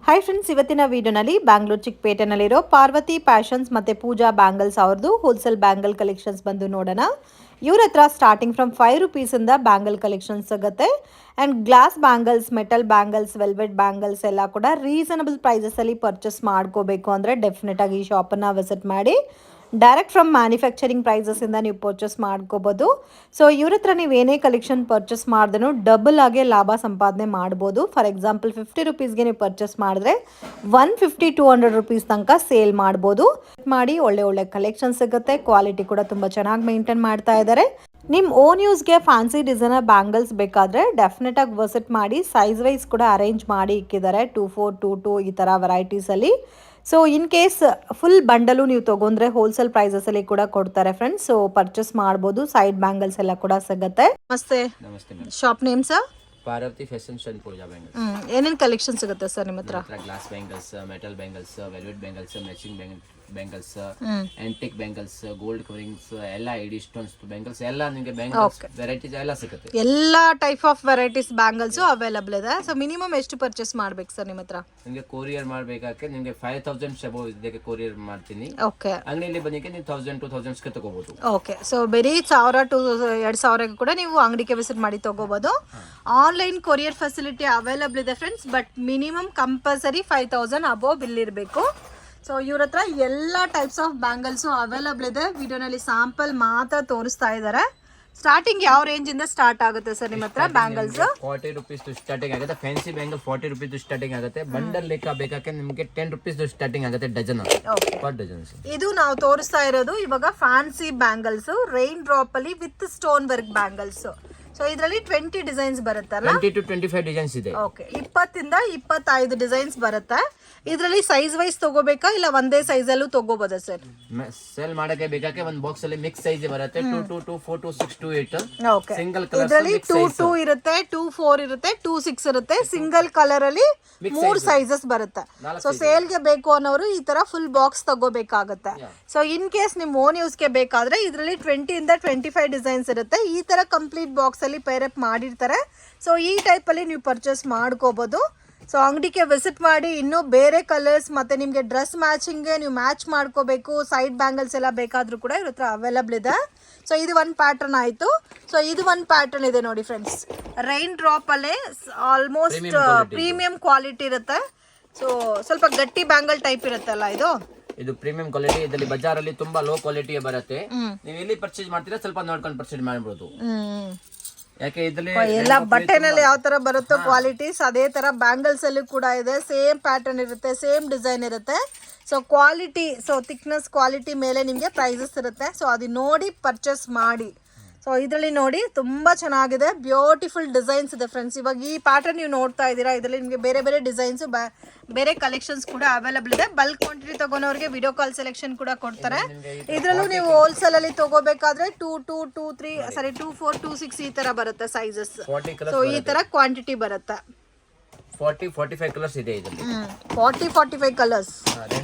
Hi friends, ಇವತ್ತಿನ ವಿಡಿಯೋನಲ್ಲಿ Bangalore ಚಿಕ್ಕಪೇಟೆನಲ್ಲಿರೋ Parvati passions ಮತ್ತು ಪೂಜಾ ಬ್ಯಾಂಗಲ್ಸ್ ಅವ್ರದ್ದು ಹೋಲ್ಸೇಲ್ ಬ್ಯಾಂಗಲ್ ಕಲೆಕ್ಷನ್ಸ್ ಬಂದು ನೋಡೋಣ. ಇವ್ರ ಹತ್ರ ಸ್ಟಾರ್ಟಿಂಗ್ ಫ್ರಮ್ 5 ರೂಪೀಸಿಂದ ಬ್ಯಾಂಗಲ್ ಕಲೆಕ್ಷನ್ಸ್ ಸಿಗುತ್ತೆ. And glass bangles, metal bangles, velvet bangles ಎಲ್ಲ ಕೂಡ ರೀಸನಬಲ್ ಪ್ರೈಸಸಲ್ಲಿ ಪರ್ಚೇಸ್ ಮಾಡ್ಕೋಬೇಕು ಅಂದರೆ ಡೆಫಿನೆಟಾಗಿ ಈ ಶಾಪನ್ನು ವಿಸಿಟ್ ಮಾಡಿ. ಡೈರೆಕ್ಟ್ ಫ್ರಮ್ ಮ್ಯಾನುಫ್ಯಾಕ್ಚರಿಂಗ್ ಪ್ರೈಸಸ್ಸಿಂದ ನೀವು ಪರ್ಚೇಸ್ ಮಾಡ್ಕೋಬೋದು. ಸೊ ಇವ್ರ ಹತ್ರ ನೀವು ಏನೇ ಕಲೆಕ್ಷನ್ ಪರ್ಚೇಸ್ ಮಾಡಿದ್ರೂ ಡಬಲ್ ಆಗಿ ಲಾಭ ಸಂಪಾದನೆ ಮಾಡ್ಬೋದು. ಫಾರ್ ಎಕ್ಸಾಂಪಲ್ 50 ರೂಪೀಸ್ಗೆ ನೀವು ಪರ್ಚೇಸ್ ಮಾಡಿದ್ರೆ 150-200 ರೂಪೀಸ್ ತನಕ ಸೇಲ್ ಮಾಡ್ಬೋದು. ಮಾಡಿ ಒಳ್ಳೆ ಕಲೆಕ್ಷನ್ ಸಿಗುತ್ತೆ. ಕ್ವಾಲಿಟಿ ಕೂಡ ತುಂಬ ಚೆನ್ನಾಗಿ ಮೇಂಟೈನ್ ಮಾಡ್ತಾ ಇದ್ದಾರೆ. ನಿಮ್ಮ ಓನ್ ಯೂಸ್ಗೆ ಫ್ಯಾನ್ಸಿ ಡಿಸೈನರ್ ಬ್ಯಾಂಗಲ್ಸ್ ಬೇಕಾದರೆ ಡೆಫಿನೆಟಾಗಿ ವಿಸಿಟ್ ಮಾಡಿ. ಸೈಜ್ ವೈಸ್ ಕೂಡ ಅರೇಂಜ್ ಮಾಡಿ ಇಕ್ಕಿದ್ದಾರೆ, 2-4, 2-2 ಈ ಥರ ವೆರೈಟೀಸಲ್ಲಿ. So in case full bundle ನೀವು ತೊಗೊಂಡ್ರೆ ಹೋಲ್ಸೇಲ್ ಪ್ರೈಸಸಲ್ಲಿ ಕೂಡ ಕೊಡ್ತಾರೆ ಫ್ರೆಂಡ್ಸ್. ಸೊ ಪರ್ಚೇಸ್ ಮಾಡ್ಬೋದು. ಸೈಡ್ ಬ್ಯಾಂಗಲ್ಸ್ ಎಲ್ಲ ಕೂಡ ಸಿಗುತ್ತೆ. ನಮಸ್ತೆ. Shop name sir? Parvati fashions and Pooja bangles. ಏನೇನು ಕಲೆಕ್ಷನ್ ಸಿಗುತ್ತೆ ಸರ್ ನಿಮ್ಮ ಹತ್ರ? Glass bangles, metal bangles, velvet bangles, matching bangles, antique bangles, gold coverings, ಎಲ್ಲ ಐಡಿ ಸ್ಟೋನ್ಸ್ ಬ್ಯಾಂಗಲ್ಸ್ ಎಲ್ಲ ನಿಮಗೆ ಬ್ಯಾಂಗಲ್ಸ್ ವೆರೈಟೀಸ್ ಎಲ್ಲ ಸಿಗುತ್ತೆ. ಎಲ್ಲ type of varieties bangles available ಇದೆ. ಸೊ ಮಿನಿಮಮ್ ಎಷ್ಟು ಪರ್ಚೇಸ್ ಮಾಡ್ಬೇಕು ಸರ್ ನಿಮ್ಮ ಹತ್ರ? ನಿಮಗೆ ಕೊರಿಯರ್ ಮಾಡಬೇಕಾದ್ರೆ ನಿಮಗೆ 5000 ಶಬೋ ಇದಕ್ಕೆ ಕೊರಿಯರ್ ಮಾಡ್ತೀನಿ. ಓಕೆ. ಅಂಗಡಿಯಲ್ಲಿ ಬಂದಿಗೆ ನೀವು 1000-2000 ತಗೋಬಹುದು. ಓಕೆ. ಸೊ ಬರೀ 1000-2000 ಕೂಡ ನೀವು ಅಂಗಡಿಗೆ ವಿಸಿಟ್ ಮಾಡಿ ತಗೋಬಹುದು. ಆನ್ಲೈನ್ ಕೊರಿಯರ್ ಫೆಸಿಲಿಟಿ ಅವೈಲಬಲ್ ಇದೆ friends. But minimum compulsory 5000 above bill ಇರಬೇಕು. ಸೊ ಇವ್ರ ಹತ್ರ ಎಲ್ಲ ಟೈಪ್ಸ್ ಆಫ್ ಬ್ಯಾಂಗಲ್ಸು ಅವೈಲಬಲ್ ಇದೆ. ವಿಡಿಯೋನಲ್ಲಿ ಸ್ಯಾಂಪಲ್ ಮಾತ್ರ ತೋರಿಸ್ತಾ ಇದ್ದಾರೆ. ಸ್ಟಾರ್ಟಿಂಗ್ ಯಾವ ರೇಂಜ್ ಇಂದ ಸ್ಟಾರ್ಟ್ ಆಗುತ್ತೆ ಸರ್ ನಿಮ್ಮ ಹತ್ರ ಬ್ಯಾಂಗಲ್ಸ್? 40 ರೂಪೀಸ್ ಸ್ಟಾರ್ಟಿಂಗ್ ಆಗುತ್ತೆ. ಫ್ಯಾನ್ಸಿ ಬ್ಯಾಂಗಲ್ 40 ರೂಪೀಸ್ ಸ್ಟಾರ್ಟಿಂಗ್ ಆಗುತ್ತೆ. ಬಂಡಲ್ ಲೆಕ್ಕ ಬೇಕಾದ್ರೆ ನಿಮಗೆ 10 ರೂಪೀಸ್ ಸ್ಟಾರ್ಟಿಂಗ್ ಆಗುತ್ತೆ ಡಜನ್. ಇದು ನಾವು ತೋರಿಸ್ತಾ ಇರೋದು ಇವಾಗ ಫ್ಯಾನ್ಸಿ ಬ್ಯಾಂಗಲ್ಸ್, ರೈನ್ ಡ್ರಾಪ್ ಅಲ್ಲಿ with stone work bangles. So ಇದರಲ್ಲಿ 20 ಡಿಸೈನ್ಸ್ ಬರುತ್ತಲ್ಲ? 20-25 ಡಿಸೈನ್ಸ್ ಇದೆ. ಓಕೆ. 20-25 ಡಿಸೈನ್ಸ್ ಬರುತ್ತೆ. ಇದರಲ್ಲಿ ಸೈಜ್ ವೈಸ್ ತಗೋಬೇಕಾ ಇಲ್ಲ ಒಂದೇ ಸೈಜ್ ಅಲ್ಲೂ ತಗೋಬೋದಾ ಸರ್? ಸೆಲ್ ಮಾಡಕ್ಕೆ ಬೇಕಾದ್ರೆ ಒಂದು ಬಾಕ್ಸ್ ಅಲ್ಲಿ ಮಿಕ್ಸ್ ಸೈಜ್ ಬರುತ್ತೆ. 2-2, 4-2, 6-8 ಓಕೆ. ಸಿಂಗಲ್ ಕಲರ್ ಇದರಲ್ಲಿ 2-2 ಇರುತ್ತೆ, 2-4 ಇರುತ್ತೆ, 2-6 ಇರುತ್ತೆ. ಸಿಂಗಲ್ ಕಲರ್ ಅಲ್ಲಿ 3 ಸೈಜಸ್ ಬರುತ್ತೆ. ಸೊ ಸೇಲ್ ಗೆ ಬೇಕು ಅನ್ನೋರು ಈ ತರ ಫುಲ್ ಬಾಕ್ಸ್ ತಗೋಬೇಕಾಗುತ್ತೆ. ಸೊ ಇನ್ ಕೇಸ್ ನಿಮ್ ಓನ್ ಯೂಸ್ ಗೆ ಬೇಕಾದ್ರೆ ಇದರಲ್ಲಿ 20-25 ಡಿಸೈನ್ಸ್ ಇರುತ್ತೆ. ಈ ತರ ಕಂಪ್ಲೀಟ್ ಬಾಕ್ಸ್ ಅಲ್ಲಿ ಪೇರ್ ಅಪ್ ಮಾಡಿರ್ತಾರೆ. ಸೊ ಈ ಟೈಪ್ ಅಲ್ಲಿ ನೀವು ಪರ್ಚೇಸ್ ಮಾಡ್ಕೋಬಹುದು. ಸೊ ಅಂಗಡಿಗೆ ವಿಸಿಟ್ ಮಾಡಿ. ಇನ್ನೂ ಬೇರೆ ಕಲರ್ಸ್ ಮತ್ತೆ ನಿಮಗೆ ಡ್ರೆಸ್ ಮ್ಯಾಚಿಂಗ್ಗೆ ನೀವು ಮ್ಯಾಚ್ ಮಾಡ್ಕೋಬೇಕು, ಸೈಡ್ ಬ್ಯಾಂಗಲ್ಸ್ ಎಲ್ಲ ಬೇಕಾದರೂ ಕೂಡ ಇವ್ರ ಹತ್ರ ಅವೈಲಬಲ್ ಇದೆ. ಸೊ ಇದು ಒಂದು ಪ್ಯಾಟರ್ನ್ ಆಯಿತು. ಸೊ ಇದು ಒಂದು ಪ್ಯಾಟರ್ನ್ ಇದೆ ನೋಡಿ ಫ್ರೆಂಡ್ಸ್. ರೈನ್ ಡ್ರಾಪಲ್ಲೇ ಆಲ್ಮೋಸ್ಟ್ ಪ್ರೀಮಿಯಂ ಕ್ವಾಲಿಟಿ ಇರುತ್ತೆ. ಸೊ ಸ್ವಲ್ಪ ಗಟ್ಟಿ ಬ್ಯಾಂಗಲ್ ಟೈಪ್ ಇರುತ್ತಲ್ಲ ಇದು. ಇದು ಪ್ರೀಮಿಯಂ ಕ್ವಾಲಿಟಿ. ಇದರಲ್ಲಿ ಬಜಾರಲ್ಲಿ ತುಂಬಾ ಲೋ ಕ್ವಾಲಿಟಿ ಬರುತ್ತೆ. ನೀವು ಎಲ್ಲಿ ಪರ್ಚೇಸ್ ಮಾಡ್ತೀರಾ ಸ್ವಲ್ಪ ನೋಡ್ಕೊಂಡು ಪರ್ಚೇಸ್ ಮಾಡಬಹುದು. ಯಾಕೆ ಇದರಲ್ಲಿ ಎಲ್ಲ ಬಟ್ಟೆನಲ್ಲಿ ಯಾವ ತರ ಬರುತ್ತೋ ಕ್ವಾಲಿಟೀಸ್ ಅದೇ ತರ ಬ್ಯಾಂಗಲ್ಸ್ ಅಲ್ಲಿ ಕೂಡ ಇದೆ. ಸೇಮ್ ಪ್ಯಾಟರ್ನ್ ಇರುತ್ತೆ, ಸೇಮ್ ಡಿಸೈನ್ ಇರುತ್ತೆ. So quality, so thickness quality ಮೇಲೆ ನಿಮಗೆ ಪ್ರೈಸಸ್ ಇರುತ್ತೆ. ಸೊ ಅದು ನೋಡಿ ಪರ್ಚೇಸ್ ಮಾಡಿ. ಸೊ ಇದರಲ್ಲಿ ನೋಡಿ ತುಂಬಾ ಚೆನ್ನಾಗಿದೆ, ಬ್ಯೂಟಿಫುಲ್ ಡಿಸೈನ್ಸ್ ಇದೆ ಫ್ರೆಂಡ್ಸ್. ಇವಾಗ ಈ ಪ್ಯಾಟರ್ನ್ ನೀವು ನೋಡ್ತಾ ಇದ್ದೀರಾ, ಇದರಲ್ಲಿ ನಿಮಗೆ ಬೇರೆ ಬೇರೆ ಡಿಸೈನ್ಸ್, ಬೇರೆ ಕಲೆಕ್ಷನ್ಸ್ ಕೂಡ ಅವೈಲಬಲ್ ಇದೆ. ಬಲ್ಕ್ ಕ್ವಾಂಟಿಟಿ ತಗೋನವ್ರಿಗೆ ವಿಡಿಯೋ ಕಾಲ್ ಸೆಲೆಕ್ಷನ್ ಕೂಡ ಕೊಡ್ತಾರೆ. ಇದರಲ್ಲೂ ನೀವು ಹೋಲ್ಸೇಲ್ ಅಲ್ಲಿ ತಗೋಬೇಕಾದ್ರೆ 2-4, 2-6 ಈ ತರ ಬರುತ್ತೆ ಸೈಜಸ್. ಸೊ ಈ ತರ ಕ್ವಾಂಟಿಟಿ ಬರುತ್ತೆ. 40-45 ಕಲರ್ಸ್ ಇದೆ ಇದರಲ್ಲಿ. 40-45 ಕಲರ್ಸ್.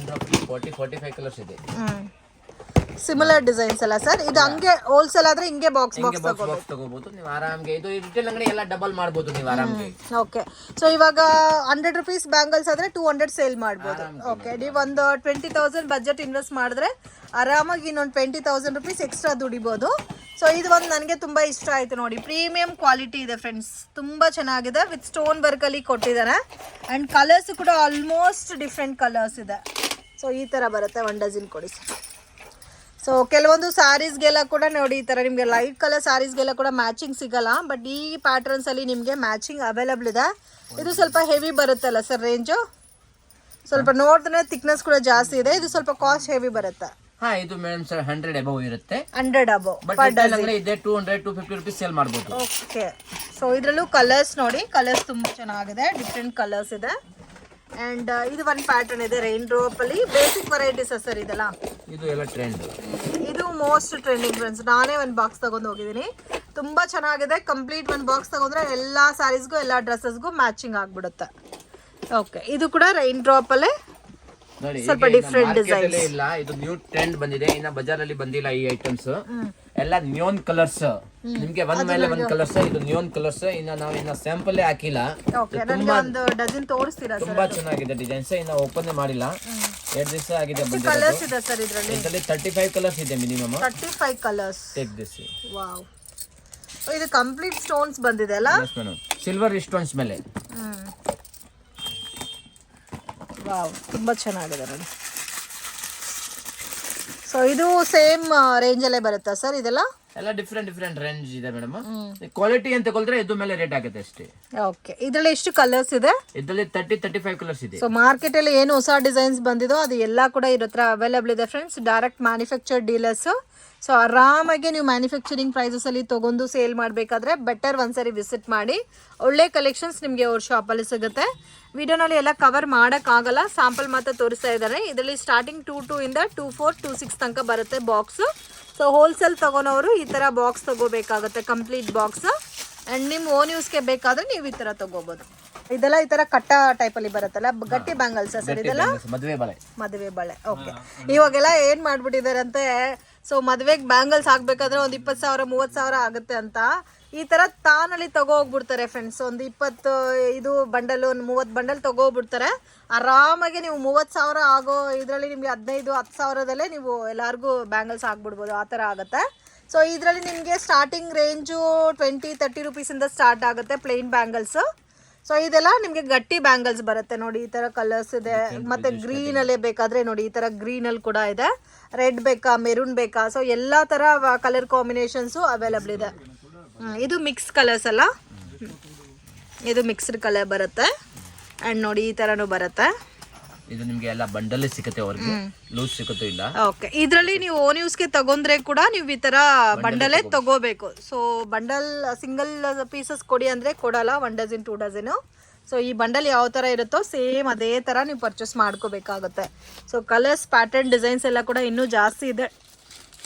40-45 ಕಲರ್ಸ್ ಇದೆ. ಸಿಮಿಲರ್ ಡಿಸೈನ್ಸ್ ಅಲ್ಲ ಸರ್? ಇದು ಹಂಗೆ ಹೋಲ್ಸೇಲ್ ಆದ್ರೆ ಹಿಂಗೆ ಬಾಕ್ಸ್ ತಗೋಬಹುದು ನೀವು ಆರಾಮ್ಗೆ. ಇದು ರಿಟೇಲ್ ಅಂಗಡಿ ಎಲ್ಲ ಡಬಲ್ ಮಾಡಬಹುದು ನೀವು ಆರಾಮ್ಗೆ. ಓಕೆ. ಸೊ ಇವಾಗ 100 ರೂಪೀಸ್ ಬ್ಯಾಂಗಲ್ಸ್ ಆದ್ರೆ 200 ಸೇಲ್ ಮಾಡಬಹುದು. ಓಕೆ. ನೀವು ಒಂದು 20,000 ಬಜೆಟ್ ಇನ್ವೆಸ್ಟ್ ಮಾಡಿದ್ರೆ ಆರಾಮಾಗಿ ಇನ್ನೊಂದು 20,000 ರೂಪೀಸ್ ಎಕ್ಸ್ಟ್ರಾ ದುಡಿಬಹುದು. ಸೊ ಇದು ಒಂದು ನನಗೆ ತುಂಬಾ ಇಷ್ಟ ಆಯ್ತು ನೋಡಿ. ಪ್ರೀಮಿಯಂ ಕ್ವಾಲಿಟಿ ಇದೆ ಫ್ರೆಂಡ್ಸ್, ತುಂಬಾ ಚೆನ್ನಾಗಿದೆ. ವಿತ್ ಸ್ಟೋನ್ ವರ್ಕ್ ಅಲ್ಲಿ ಕೊಟ್ಟಿದ್ದಾರೆ. ಅಂಡ್ ಕಲರ್ಸ್ ಕೂಡ ಆಲ್ಮೋಸ್ಟ್ ಡಿಫ್ರೆಂಟ್ ಕಲರ್ಸ್ ಇದೆ. ಸೊ ಈ ತರ ಬರುತ್ತೆ. 1 ಡಜನ್ ಕೊಡಿ ಸರ್. ಸೊ ಕೆಲವೊಂದು ಸ್ಯಾರೀಸ್ಗೆಲ್ಲ ಕೂಡ ನೋಡಿ ಈ ಥರ ನಿಮಗೆ ಲೈಟ್ ಕಲರ್ ಸ್ಯಾರೀಸ್ಗೆಲ್ಲ ಕೂಡ ಮ್ಯಾಚಿಂಗ್ ಸಿಗಲ್ಲ. ಬಟ್ ಈ ಪ್ಯಾಟರ್ನ್ಸಲ್ಲಿ ನಿಮಗೆ ಮ್ಯಾಚಿಂಗ್ ಅವೈಲಬಲ್ ಇದೆ. ಇದು ಸ್ವಲ್ಪ ಹೆವಿ ಬರುತ್ತಲ್ಲ ಸರ್ ರೇಂಜು? ಸ್ವಲ್ಪ ನೋಡಿದ್ರೆ ಥಿಕ್ನೆಸ್ ಕೂಡ ಜಾಸ್ತಿ ಇದೆ. ಇದು ಸ್ವಲ್ಪ ಕಾಸ್ಟ್ ಹೆವಿ ಬರುತ್ತೆ. ಇದು ಮೇಡಮ್ ಸರ್ 100 ಅಬೌವ್ ಇರುತ್ತೆ. 100 ಅಬೌವ್. ಬಟ್ ಇದೆ 200-250 ರೂಪೀಸ್ ಸೇಲ್ ಮಾಡಬಹುದು. ಓಕೆ. ಸೊ ಇದರಲ್ಲೂ ಕಲರ್ಸ್ ನೋಡಿ, ಕಲರ್ಸ್ ತುಂಬ ಚೆನ್ನಾಗಿದೆ, ಡಿಫ್ರೆಂಟ್ ಕಲರ್ಸ್ ಇದೆ. ಅಂಡ್ ಇದು ಒಂದು ಪ್ಯಾಟರ್ನ್ ಇದೆ ರೈನ್ ಡ್ರಾಪ್ ಅಲ್ಲಿ. ಬೇಸಿಕ್ ವೆರೈಟೀಸ್ ಸರ್ ಇದೆಲ್ಲ? ಇದು ಎಲ್ಲ ಟ್ರೆಂಡ್. ಇದು ಮೋಸ್ಟ್ ಟ್ರೆಂಡಿಂಗ್ ಫ್ರೆಂಡ್ಸ್. ನಾನೇ ಒಂದು ಬಾಕ್ಸ್ ತಗೊಂಡು ಹೋಗಿದ್ದೀನಿ, ತುಂಬಾ ಚೆನ್ನಾಗಿದೆ. ಕಂಪ್ಲೀಟ್ ಒಂದು ಬಾಕ್ಸ್ ತಗೊಂಡ್ರೆ ಎಲ್ಲ ಸ್ಯಾರೀಸ್ಗೂ ಎಲ್ಲ ಡ್ರೆಸ್ಸಸ್ಗೂ ಮ್ಯಾಚಿಂಗ್ ಆಗ್ಬಿಡುತ್ತೆ. ಓಕೆ. ಇದು ಕೂಡ ರೈನ್ ಡ್ರಾಪ್ ಅಲ್ಲೇ ನೋಡಿ ಸ್ವಲ್ಪ ಡಿಫ್ರೆಂಟ್ ಡಿಸೈನ್ ಇಲ್ಲ, ಇದು ನ್ಯೂ ಟ್ರೆಂಡ್ ಬಂದಿದೆ, ಇನ್ನ ಬಜಾರಲ್ಲಿ ಬಂದಿಲ್ಲ ಈ ಐಟಮ್ಸ್ ಎಲ್ಲ ನ್ಯೂನ್ ಕಲರ್ಸ್. ನಿಮ್ಗೆ ಒಂದ್ ಮೇಲೆ ಒಂದ್ ಕಲರ್ಸ್, ಇದು ನ್ಯೂನ್ ಕಲರ್ಸ್. ಇನ್ನ ಸ್ಯಾಂಪಲ್ ಹಾಕಿಲ್ಲ. ಒಂದು ಡಜನ್ ತೋರಿಸ್ತೀರಾ? ತುಂಬಾ ಚೆನ್ನಾಗಿದೆ ಡಿಸೈನ್ಸ್, ಇನ್ನ ಓಪನ್ ಮಾಡಿಲ್ಲ, 2 ದಿವಸ ಆಗಿದೆ. ಕಲರ್ಸ್ ಇದೆ ಸರ್ ಇದರಲ್ಲಿ? 35 ಕಲರ್ಸ್ ಇದೆ minimum. 35 colours. Take this. Wow, ಇದು ಕಂಪ್ಲೀಟ್ ಸ್ಟೋನ್ಸ್ ಬಂದಿದೆ ಅಲ್ಲ? ಸಿಲ್ವರ್ ಸ್ಟೋನ್ಸ್ ಮೇಲೆ. ವಾವ್, ತುಂಬಾ ಚೆನ್ನಾಗಿದೆ ನೋಡಿ. ಸೊ ಇದು ಸೇಮ್ ರೇಂಜ್ ಅಲ್ಲೇ ಬರುತ್ತಾ ಸರ್ ಇದೆಲ್ಲ? ಎಲ್ಲ ಡಿಫ್ರೆಂಟ್ ರೇಂಜ್ ಇದೆ ಮೇಡಮ್. ಕ್ವಾಲಿಟಿ ಅಂತ ತಗೊಳ್ದ್ರೆ ಇದು ಮೇಲೆ ರೇಟ್ ಆಗುತ್ತೆ ಅಷ್ಟೇ. ಓಕೆ, ಇದರಲ್ಲಿ ಎಷ್ಟು ಕಲರ್ಸ್ ಇದೆ? ಇದರಲ್ಲಿ 35 ಕಲರ್ಸ್ ಇದೆ. ಸೊ ಮಾರ್ಕೆಟ್ ಅಲ್ಲಿ ಏನು ಹೊಸ ಡಿಸೈನ್ಸ್ ಬಂದಿದೋ ಅದು ಎಲ್ಲ ಕೂಡ ಇರೋ ಹತ್ರ ಅವೈಲೇಬಲ್ ಇದೆ friends. Direct manufacture dealers. So ಆರಾಮಾಗಿ ನೀವು ಮ್ಯಾನುಫ್ಯಾಕ್ಚರಿಂಗ್ ಪ್ರೈಸಸ್ ಅಲ್ಲಿ ತಗೊಂಡು ಸೇಲ್ ಮಾಡಬೇಕಾದ್ರೆ ಬೆಟರ್ ಒಂದ್ಸರಿ ವಿಸಿಟ್ ಮಾಡಿ. ಒಳ್ಳೆ ಕಲೆಕ್ಷನ್ಸ್ ನಿಮಗೆ ಅವ್ರ ಶಾಪಲ್ಲಿ ಸಿಗುತ್ತೆ. ವಿಡಿಯೋನಲ್ಲಿ ಎಲ್ಲ ಕವರ್ ಮಾಡೋಕ್ಕಾಗಲ್ಲ, ಸ್ಯಾಂಪಲ್ ಮಾತ್ರ ತೋರಿಸ್ತಾ ಇದ್ದಾರೆ. ಇದರಲ್ಲಿ ಸ್ಟಾರ್ಟಿಂಗ್ 22 ಇಂದ 24, 26 ತನಕ ಬರುತ್ತೆ ಬಾಕ್ಸ್. ಸೊ ಹೋಲ್ಸೇಲ್ ತಗೊಳೋರು ಈ ಥರ ಬಾಕ್ಸ್ ತಗೋಬೇಕಾಗುತ್ತೆ, ಕಂಪ್ಲೀಟ್ ಬಾಕ್ಸ್. ಆ್ಯಂಡ್ ನಿಮ್ಮ ಓನ್ ಯೂಸ್ಗೆ ಬೇಕಾದರೆ ನೀವು ಈ ಥರ ತಗೋಬೋದು. ಇದೆಲ್ಲ ಈ ಥರ ಕಟ್ಟ ಟೈಪಲ್ಲಿ ಬರುತ್ತಲ್ಲ, ಗಟ್ಟಿ ಬ್ಯಾಂಗಲ್ಸ್ ಸರ್ ಇದೆಲ್ಲ? ಮದುವೆ ಬಳೆ. ಓಕೆ, ಇವಾಗೆಲ್ಲ ಏನು ಮಾಡ್ಬಿಟ್ಟಿದ್ದಾರೆ ಅಂತೆ, ಸೊ ಮದುವೆಗೆ ಬ್ಯಾಂಗಲ್ಸ್ ಹಾಕ್ಬೇಕಾದ್ರೆ ಒಂದು 20,000 30,000 ಆಗುತ್ತೆ ಅಂತ ಈ ಥರ ತಾನಲ್ಲಿ ಹೋಗ್ಬಿಡ್ತಾರೆ ಫ್ರೆಂಡ್ಸ್. ಒಂದು 20 ಇದು ಬಂಡಲ್, ಒಂದು 30 ಬಂಡಲ್ ತಗೋಗ್ಬಿಡ್ತಾರೆ. ಆರಾಮಾಗಿ ನೀವು 30,000 ಆಗೋ ಇದರಲ್ಲಿ ನಿಮಗೆ 15-10,000ದಲ್ಲೇ ನೀವು ಎಲ್ಲರಿಗೂ ಬ್ಯಾಂಗಲ್ಸ್ ಹಾಕ್ಬಿಡ್ಬೋದು, ಆ ಥರ ಆಗುತ್ತೆ. ಸೊ ಇದರಲ್ಲಿ ನಿಮಗೆ ಸ್ಟಾರ್ಟಿಂಗ್ ರೇಂಜು 20-30 ರುಪೀಸಿಂದ ಸ್ಟಾರ್ಟ್ ಆಗುತ್ತೆ ಪ್ಲೇನ್ ಬ್ಯಾಂಗಲ್ಸ್. ಸೊ ಇದೆಲ್ಲ ನಿಮಗೆ ಗಟ್ಟಿ ಬ್ಯಾಂಗಲ್ಸ್ ಬರುತ್ತೆ ನೋಡಿ. ಈ ಥರ ಕಲರ್ಸ್ ಇದೆ, ಮತ್ತು ಗ್ರೀನಲ್ಲೇ ಬೇಕಾದರೆ ನೋಡಿ ಈ ಥರ ಗ್ರೀನಲ್ಲಿ ಕೂಡ ಇದೆ. ರೆಡ್ ಬೇಕಾ, ಮೆರೂನ್ ಬೇಕಾ, ಸೊ ಎಲ್ಲ ಥರ ಕಲರ್ ಕಾಂಬಿನೇಷನ್ಸು ಅವೈಲಬಲ್ ಇದೆ. ಇದು ಮಿಕ್ಸ್ ಕಲರ್ಸ್ ಅಲ್ಲ, ಇದು ಮಿಕ್ಸ್ಡ್ ಕಲರ್ ಬರುತ್ತೆ. ಆ್ಯಂಡ್ ನೋಡಿ ಈ ಥರನೂ ಬರುತ್ತೆ. ಇದು ನಿಮಗೆ ಎಲ್ಲ ಬಂಡಲ್ ಸಿಗುತ್ತೆ, ಅವ್ರಿಗೆ ಲೂಸ್ ಸಿಗುತ್ತೆ ಇಲ್ಲ. ಓಕೆ, ಇದರಲ್ಲಿ ನೀವು ಓನ್ ಯೂಸ್ಗೆ ತಗೊಂಡ್ರೆ ಕೂಡ ನೀವು ಈ ಥರ ಬಂಡಲೇ ತಗೋಬೇಕು. ಸೊ ಬಂಡಲ್ ಸಿಂಗಲ್ ಪೀಸಸ್ ಕೊಡಿ ಅಂದರೆ ಕೊಡಲ್ಲ, 1 ಡಜನ್ 2 ಡಜನು. ಸೊ ಈ ಬಂಡಲ್ ಯಾವ ಥರ ಇರುತ್ತೋ ಸೇಮ್ ಅದೇ ಥರ ನೀವು ಪರ್ಚೇಸ್ ಮಾಡ್ಕೋಬೇಕಾಗುತ್ತೆ. ಸೊ ಕಲರ್ಸ್, ಪ್ಯಾಟರ್ನ್, ಡಿಸೈನ್ಸ್ ಎಲ್ಲ ಕೂಡ ಇನ್ನೂ ಜಾಸ್ತಿ ಇದೆ.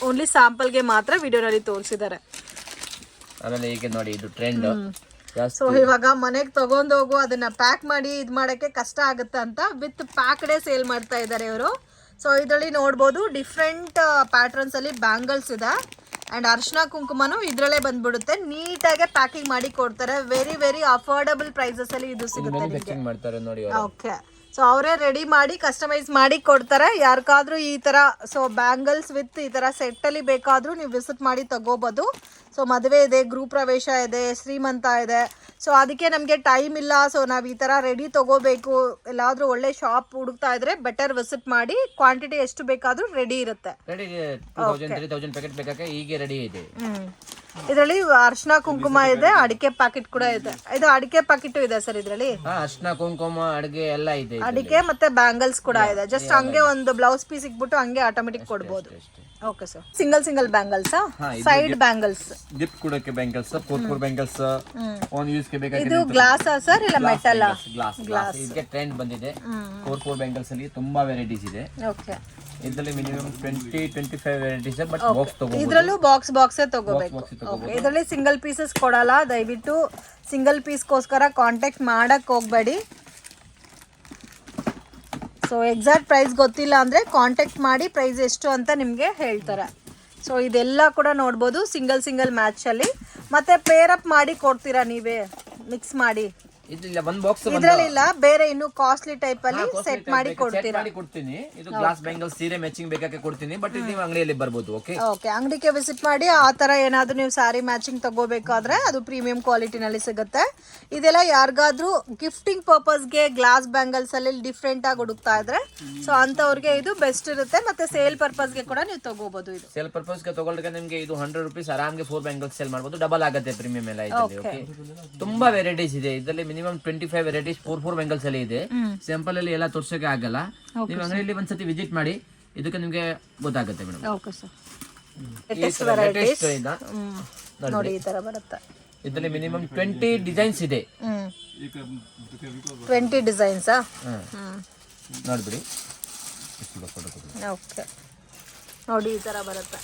ಓನ್ಲಿ ಸ್ಯಾಂಪಲ್ಗೆ ಮಾತ್ರ ವಿಡಿಯೋನಲ್ಲಿ ತೋರಿಸಿದ್ದಾರೆ. ಆಮೇಲೆ ಈಗ ನೋಡಿ ಇದು ಟ್ರೆಂಡ್. ಸೊ ಇವಾಗ ಮನೆಗೆ ತಗೊಂಡೋಗು ಅದನ್ನ ಪ್ಯಾಕ್ ಮಾಡಿ ಇದು ಮಾಡೋಕ್ಕೆ ಕಷ್ಟ ಆಗುತ್ತೆ ಅಂತ ವಿತ್ ಪ್ಯಾಕ್ಡೇ ಸೇಲ್ ಮಾಡ್ತಾ ಇದ್ದಾರೆ ಇವರು. ಸೊ ಇದರಲ್ಲಿ ನೋಡ್ಬೋದು ಡಿಫ್ರೆಂಟ್ ಪ್ಯಾಟರ್ನ್ಸ್ ಅಲ್ಲಿ ಬ್ಯಾಂಗಲ್ಸ್ ಇದೆ. ಆ್ಯಂಡ್ ಅರ್ಶಿನ ಕುಂಕುಮನೂ ಇದರಲ್ಲೇ ಬಂದ್ಬಿಡುತ್ತೆ, ನೀಟಾಗಿ ಪ್ಯಾಕಿಂಗ್ ಮಾಡಿ ಕೊಡ್ತಾರೆ. ವೆರಿ ವೆರಿ ಅಫೋರ್ಡಬಲ್ ಪ್ರೈಸಸ್ ಅಲ್ಲಿ ಇದು ಸಿಗುತ್ತೆ. ಓಕೆ, ಸೊ ಅವರೇ ರೆಡಿ ಮಾಡಿ ಕಸ್ಟಮೈಸ್ ಮಾಡಿ ಕೊಡ್ತಾರೆ ಯಾರಿಗಾದ್ರೂ ಈ ಥರ. ಸೊ ಬ್ಯಾಂಗಲ್ಸ್ ವಿತ್ ಈ ಥರ ಸೆಟ್ಟಲ್ಲಿ ಬೇಕಾದರೂ ನೀವು ವಿಸಿಟ್ ಮಾಡಿ ತಗೋಬೋದು. ಸೊ ಮದುವೆ ಇದೆ, ಗೃಹ ಪ್ರವೇಶ ಇದೆ, ಶ್ರೀಮಂತ ಇದೆ. ಸೊ ಅದಕ್ಕೆ ನಮಗೆ ಟೈಮ್ ಇಲ್ಲ, ಸೊ ನಾವು ಈ ಥರ ರೆಡಿ ತೊಗೋಬೇಕು, ಎಲ್ಲಾದರೂ ಒಳ್ಳೆ ಶಾಪ್ ಹುಡುಕ್ತಾ ಇದ್ರೆ ಬೆಟರ್ ವಿಸಿಟ್ ಮಾಡಿ. ಕ್ವಾಂಟಿಟಿ ಎಷ್ಟು ಬೇಕಾದರೂ ರೆಡಿ ಇರುತ್ತೆ. ಇದರಲ್ಲಿ ಅರ್ಶಿನ ಕುಂಕುಮ ಇದೆ, ಅಡಿಕೆ ಪ್ಯಾಕೆಟ್ ಕೂಡ ಇದೆ. ಇದು ಅಡಿಕೆ ಪ್ಯಾಕೆಟ್ ಇದೆ ಸರ್ ಇದರಲ್ಲಿ. ಅರ್ಶಿನ ಕುಂಕುಮ, ಅಡಿಕೆ ಎಲ್ಲ ಇದೆ. ಅಡಿಕೆ ಮತ್ತೆ ಬ್ಯಾಂಗಲ್ಸ್ ಕೂಡ ಇದೆ. ಜಸ್ಟ್ ಹಂಗೆ ಒಂದು ಬ್ಲೌಸ್ ಪೀಸ್ ಇಟ್ಬಿಟ್ಟು ಹಂಗೆ ಆಟೋಮೆಟಿಕ್ ಕೊಡ್ಬೋದು. Okay sir, single bangles, side bangles, gift ಕೊಡೋಕೆ ಬ್ಯಾಂಗಲ್ಸ್, 4 ಬ್ಯಾಂಗಲ್ಸ್, ಓನ್ ಯೂಸ್ ಗೆ ಬೇಕಾಗಿದೆ. ಇದು ಗ್ಲಾಸ್ ಸರ್ ಇಲ್ಲ ಮೆಟಲ್? ಗ್ಲಾಸ್. ಇದಕ್ಕೆ ಟ್ರೆಂಡ್ ಬಂದಿದೆ. 4 ಬ್ಯಾಂಗಲ್ಸ್ ಅಲ್ಲಿ ತುಂಬಾ ವೆರೈಟೀಸ್ ಇದೆ. ಓಕೆ, ಇದರಲ್ಲಿ ಮಿನಿಮಮ್ 20-25 ವೆರೈಟೀಸ್, ಬಟ್ ಬಾಕ್ಸ್ ತಗೋಬಹುದು. ಇದರಲ್ಲೂ ಬಾಕ್ಸೇ ತಗೋಬೇಕು. ಇದರಲ್ಲಿ ಸಿಂಗಲ್ ಪೀಸಸ್ ಕೊಡಲ್ಲ, ದಯವಿಟ್ಟು ಸಿಂಗಲ್ ಪೀಸ್ಗೋಸ್ಕರ ಕಾಂಟ್ಯಾಕ್ಟ್ ಮಾಡಕ್ ಹೋಗ್ಬೇಡಿ. ಸೊ ಎಕ್ಸಾಕ್ಟ್ ಪ್ರೈಸ್ ಗೊತ್ತಿಲ್ಲ ಅಂದರೆ ಕಾಂಟ್ಯಾಕ್ಟ್ ಮಾಡಿ ಪ್ರೈಸ್ ಎಷ್ಟು ಅಂತ ನಿಮಗೆ ಹೇಳ್ತಾರೆ. ಸೊ ಇದೆಲ್ಲ ಕೂಡ ನೋಡ್ಬೋದು ಸಿಂಗಲ್ ಮ್ಯಾಚಲ್ಲಿ. ಮತ್ತೆ ಪೇರ್ ಅಪ್ ಮಾಡಿ ಕೊಡ್ತೀರಾ ನೀವೇ, ಮಿಕ್ಸ್ ಮಾಡಿ? ಇದಿಲ್ಲ, ಒಂದು ಬಾಕ್ಸ್ ಇದರಲ್ಲಿ ಇಲ್ಲ, ಬೇರೆ ಇನ್ನು ಕಾಸ್ಟ್ಲಿ ಟೈಪ್ ಅಲ್ಲಿ ಸೆಟ್ ಮಾಡಿ ಕೊಡ್ತೀರಾ? ಕೊಡ್ತೀನಿ. ಇದು ಗ್ಲಾಸ್ ಬ್ಯಾಂಗಲ್ ಸೀರೆ ಮ್ಯಾಚಿಂಗ್ ಬೇಕಾದ್ರೆ ಕೊಡ್ತೀನಿ, ಬಟ್ ನೀವು ಅಂಗಡಿಯಲ್ಲಿ ಬರ್ಬೋದು. ಓಕೆ, ಅಂಗಡಿಗೆ ವಿಸಿಟ್ ಮಾಡಿ. ಆ ತರ ಏನಾದ್ರು ನೀವು ಸ್ಯಾರಿ ಮ್ಯಾಚಿಂಗ್ ತಗೋಬೇಕಾದ್ರೆ ಅದು ಪ್ರೀಮಿಯಂ ಕ್ವಾಲಿಟಿನಲ್ಲಿ ಸಿಗುತ್ತೆ. ಇದೆಲ್ಲ ಯಾರಿಗಾದ್ರೂ ಗಿಫ್ಟಿಂಗ್ ಪರ್ಪಸ್ಗೆ ಗ್ಲಾಸ್ ಬ್ಯಾಂಗಲ್ಸ್ ಅಲ್ಲಿ ಡಿಫ್ರೆಂಟ್ ಆಗಿ ಹುಡುಕ್ತಾ ಇದ್ರೆ ಸೊ ಅಂತವ್ರಿಗೆ ಇದು ಬೆಸ್ಟ್ ಇರುತ್ತೆ. ಮತ್ತೆ ಸೇಲ್ ಪರ್ಪಸ್ಗೆ ಕೂಡ ನೀವು ತಗೋಬಹುದು. ಇದು ಸೇಲ್ ಪರ್ಪಸ್ಗೆ ತಗೊಳ್ಳಿಕ್ಕೆ ನಿಮಗೆ ಇದು 100 ರೂಪೀಸ್ ಆರಾಮ್ಗೆ 4 ಬ್ಯಾಂಗಲ್ಸ್ ಸೇಲ್ ಮಾಡಬಹುದು. ಡಬಲ್ ಆಗುತ್ತೆ ಪ್ರೀಮಿಯಂ ಎಲ್ಲ ಇದೆ. ಓಕೆ, ತುಂಬಾ ವೆರೈಟೀಸ್ ಇದೆ ಇದರಲ್ಲಿ. ಮಿನಿಮಮ್ 25 ವೆರೈಟೀಸ್ 4 ಬ್ಯಾಂಗಲ್ಸ್ ಅಲ್ಲಿ ಇದೆ. ಸ್ಯಾಂಪಲ್ ಅಲ್ಲಿ ಎಲ್ಲ ತೋರ್ಸೋಕೆ ಆಗಲ್ಲ. ನೀವು ಅಂಗಡಿಯಲ್ಲಿ ಒಂದ್ಸತಿ ವಿಸಿಟ್ ಮಾಡಿ, ಇದಕ್ಕೆ ನಿಮಗೆ ಗೊತ್ತಾಗುತ್ತೆ madam. Okay sir, latest varieties ನೋಡಿ ಈ ತರ ಬರುತ್ತೆ. ಇದರಲ್ಲಿ ಮಿನಿಮಮ್ 20 ಡಿಸೈನ್ಸ್ ಇದೆ. 20 ಡಿಸೈನ್ಸ್ ನೋಡ್ಬಿಡಿ. ಓಕೆ, ನೋಡಿ ಈ ತರ ಬರುತ್ತೆ.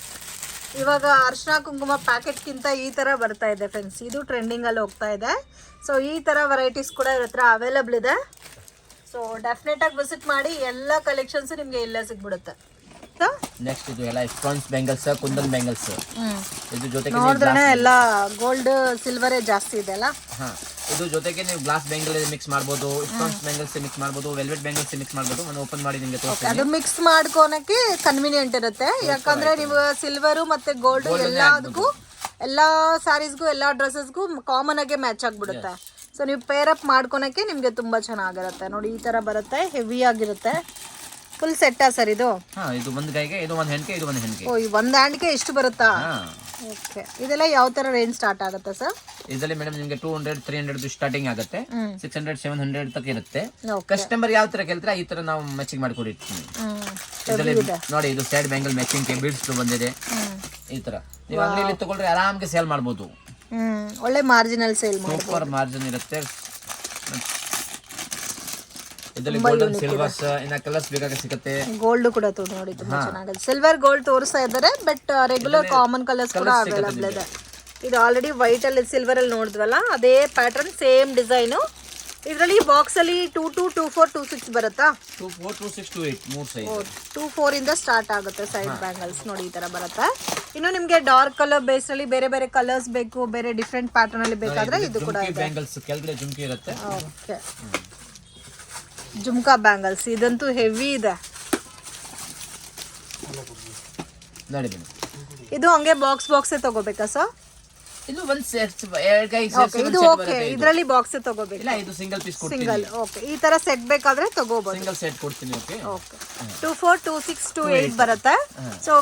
ಇವಾಗ ಅರ್ಶಿನ ಕುಂಕುಮ ಪ್ಯಾಕೆಟ್ಗಿಂತ ಈ ಥರ ಬರ್ತಾ ಇದೆ ಫ್ರೆಂಡ್ಸ್. ಇದು ಟ್ರೆಂಡಿಂಗಲ್ಲಿ ಹೋಗ್ತಾ ಇದೆ. ಸೊ ಈ ಥರ ವೆರೈಟೀಸ್ ಕೂಡ ಇವ್ರ ಹತ್ರ ಅವೈಲಬಲ್ ಇದೆ. ಸೊ ಸೊ ಡೆಫಿನೆಟ್ ಆಗಿ ವಿಸಿಟ್ ಮಾಡಿ, ಎಲ್ಲ ಕಲೆಕ್ಷನ್ಸ್ ನಿಮ್ಗೆ ಇಲ್ಲೇ ಸಿಗ್ಬಿಡುತ್ತೆ. ನೆಕ್ಸ್ಟ್ ಇದು ಎಲ್ಲ ಸ್ಟೋನ್ಸ್ ಬ್ಯಾಂಗಲ್ಸ್, ಕುಂದನ್ ಬ್ಯಾಂಗಲ್ಸ್. ಇದು ಜೊತೆಗೆ ನೋಡಿದ್ರೆ ಎಲ್ಲ ಗೋಲ್ಡ್ ಸಿಲ್ವರೇ ಜಾಸ್ತಿ ಇದೆ ಅಲ್ಲ. ಹಾ, ಇದು ಜೊತೆಗೆ ನೀವು ಗ್ಲಾಸ್ ಬ್ಯಾಂಗಲ್ ಮಿಕ್ಸ್ ಮಾಡ್ಬೋದು, ಸ್ಟೋನ್ಸ್ ಬ್ಯಾಂಗಲ್ಸ್ ಮಿಕ್ಸ್ ಮಾಡ್ಬೋದು, ವೆಲ್ವೆಟ್ ಬ್ಯಾಂಗಲ್ಸ್ ಮಿಕ್ಸ್ ಮಾಡ್ಬೋದು. ನಾನು ಓಪನ್ ಮಾಡಿ ನಿಮಗೆ ತೋರಿಸ್ತೀನಿ. ಅದು ಮಿಕ್ಸ್ ಮಾಡ್ಕೊಳಕ್ಕೆ ಕನ್ವಿನಿಯೆಂಟ್ ಇರುತ್ತೆ, ಯಾಕಂದ್ರೆ ನೀವು ಸಿಲ್ವರು ಮತ್ತೆ ಗೋಲ್ಡ್ ಎಲ್ಲದಕ್ಕೂ, ಎಲ್ಲಾ ಸ್ಯಾರೀಸ್ಗೂ ಎಲ್ಲಾ ಡ್ರೆಸ್ಸಸ್ಗೂ ಕಾಮನ್ ಆಗಿ ಮ್ಯಾಚ್ ಆಗ್ಬಿಡುತ್ತೆ. ಸೊ ನೀವು ಪೇರ್ ಅಪ್ ಮಾಡ್ಕೊಳಕ್ಕೆ ನಿಮ್ಗೆ ತುಂಬಾ ಚೆನ್ನಾಗಿರುತ್ತೆ. ನೋಡಿ ಈ ತರ ಬರುತ್ತೆ, ಹೆವಿ ಆಗಿರುತ್ತೆ. ಫುಲ್ ಸೆಟ್ಟಾ ಸರ್ ಇದು? ಹಾ, ಇದು ಒಂದು ಕೈಗೆ, ಇದು ಒಂದು ಹೆಣ್ಣಿಗೆ, ಇದು ಒಂದು ಹೆಣ್ಣಿಗೆ. ಓ, ಈ ಒಂದು ಹ್ಯಾಂಡ್ಗೆ ಎಷ್ಟು ಬರುತ್ತಾ? ಓಕೆ. ಇದೆಲ್ಲ ಯಾವ ತರ ರೇಂಜ್ ಸ್ಟಾರ್ಟ್ ಆಗುತ್ತೆ ಸರ್? ಇದರಲ್ಲಿ ಮೇಡಮ್ ನಿಮಗೆ 200, 300 ಸ್ಟಾರ್ಟಿಂಗ್ ಆಗುತ್ತೆ. 600, 700 ತನಕ ಇರುತ್ತೆ. ಕಸ್ಟಮರ್ ಯಾವ ತರ ಕೇಳ್ತಾರೆ ಈ ತರ ನಾವು ಮ್ಯಾಚಿಂಗ್ ಮಾಡಿಕೊಡಿರ್ತೀವಿ. ಇದರಲ್ಲಿ ನೋಡಿ, ಇದು ಸೈಡ್ ಬ್ಯಾಂಗಲ್ ಮ್ಯಾಚಿಂಗ್ ಬೀಡ್ಸ್ ಬಂದಿದೆ. ಈ ತರ ನೀವು ಅಂಗಡಿಯಲ್ಲಿ ತಗೊಳ್ರೆ ಆರಾಮ್ಗೆ ಸೇಲ್ ಮಾಡ್ಬೋದು. ಒಳ್ಳೆ ಮಾರ್ಜಿನಲ್ ಸೇಲ್ ಮಾಡ್ಬೋದು. ಸೂಪರ್ ಮಾರ್ಜಿನ್ ಇರುತ್ತೆ. ಇದರಲ್ಲಿ ಗೋಲ್ಡನ್ ಸಿಲ್ವರ್ಸ್ ಇನ್ನ ಕಲರ್ಸ್ ಬೇಕಾದ್ರೆ ಸಿಗುತ್ತೆ. ಗೋಲ್ಡ್ ಕೂಡ ನೋಡಿ ತುಂಬಾ ಚೆನ್ನಾಗಿದೆ. ಸಿಲ್ವರ್ ಗೋಲ್ಡ್ ತೋರಿಸ್ತಾ ಇದ್ದಾರೆ, ಬಟ್ ರೆಗ್ಯುಲರ್ ಕಾಮನ್ ಕಲರ್ಸ್ ಕೂಡ ಅವೈಲೇಬಲ್ ಇದೆ. ಇದು ಆಲ್ರೆಡಿ ವೈಟ್ ಅಲ್ಲಿ ಸಿಲ್ವರ್ ಅಲ್ಲಿ ನೋಡಿದ್ವಲ್ಲ, ಅದೇ ಪ್ಯಾಟರ್ನ್, ಸೇಮ್ ಡಿಸೈನ್. ಇದರಲ್ಲಿ ಬಾಕ್ಸ್ ಅಲ್ಲಿ 22, 24, 26 ಬರುತ್ತಾ? 24, 26, 28 ಮೂರು ಸೈಜ್. 24 ಇಂದ ಸ್ಟಾರ್ಟ್ ಆಗುತ್ತೆ ಸೈಡ್ ಬ್ಯಾಂಗಲ್ಸ್. ನೋಡಿ ಈ ತರ ಬರುತ್ತೆ. ಇನ್ನು ನಿಮ್ಗೆ ಡಾರ್ಕ್ ಕಲರ್ ಬೇಸ್ ಅಲ್ಲಿ ಬೇರೆ ಬೇರೆ ಕಲರ್ಸ್ ಬೇಕು, ಬೇರೆ ಡಿಫ್ರೆಂಟ್ ಪ್ಯಾಟರ್ನ್ ಅಲ್ಲಿ ಬೇಕಾದ್ರೆ ಇದು ಕೂಡ ಇದೆ. ಬ್ಯಾಂಗಲ್ಸ್ ಕೆಳಗಡೆ ಜುಮ್ಕಿ ಇರುತ್ತೆ. ಓಕೆ, ಜುಮ್ಕಾ ಬ್ಯಾಂಗಲ್ಸ್ ಇದಂತೂ ಹೆವಿ ಇದೆ. ನೋಡಿ ಬನ್ನಿ, ಇದು ಹಂಗೆ ಬಾಕ್ಸ್ ತಗೋಬೇಕಾ ಸರ್? ಇದು ಒಂದು ಸೆಟ್, ಎರಡು ಕೈ ಇದು ಓಕೆ. ಇದರಲ್ಲಿ ಬಾಕ್ಸ್ ತಗೋಬೇಕು? ಇಲ್ಲ, ಇದು ಸಿಂಗಲ್ ಪೀಸ್ ಕೊಡ್ತೀನಿ. ಸಿಂಗಲ್. ಓಕೆ, ಈ ತರ ಸೆಟ್ ಬೇಕಾದ್ರೆ ತಗೋಬಹುದು. ಸಿಂಗಲ್ ಸೆಟ್ ಕೊಡ್ತೀನಿ. ಓಕೆ. ಓಕೆ, 24, 26, 28 ಬರುತ್ತೆ. ಸೊ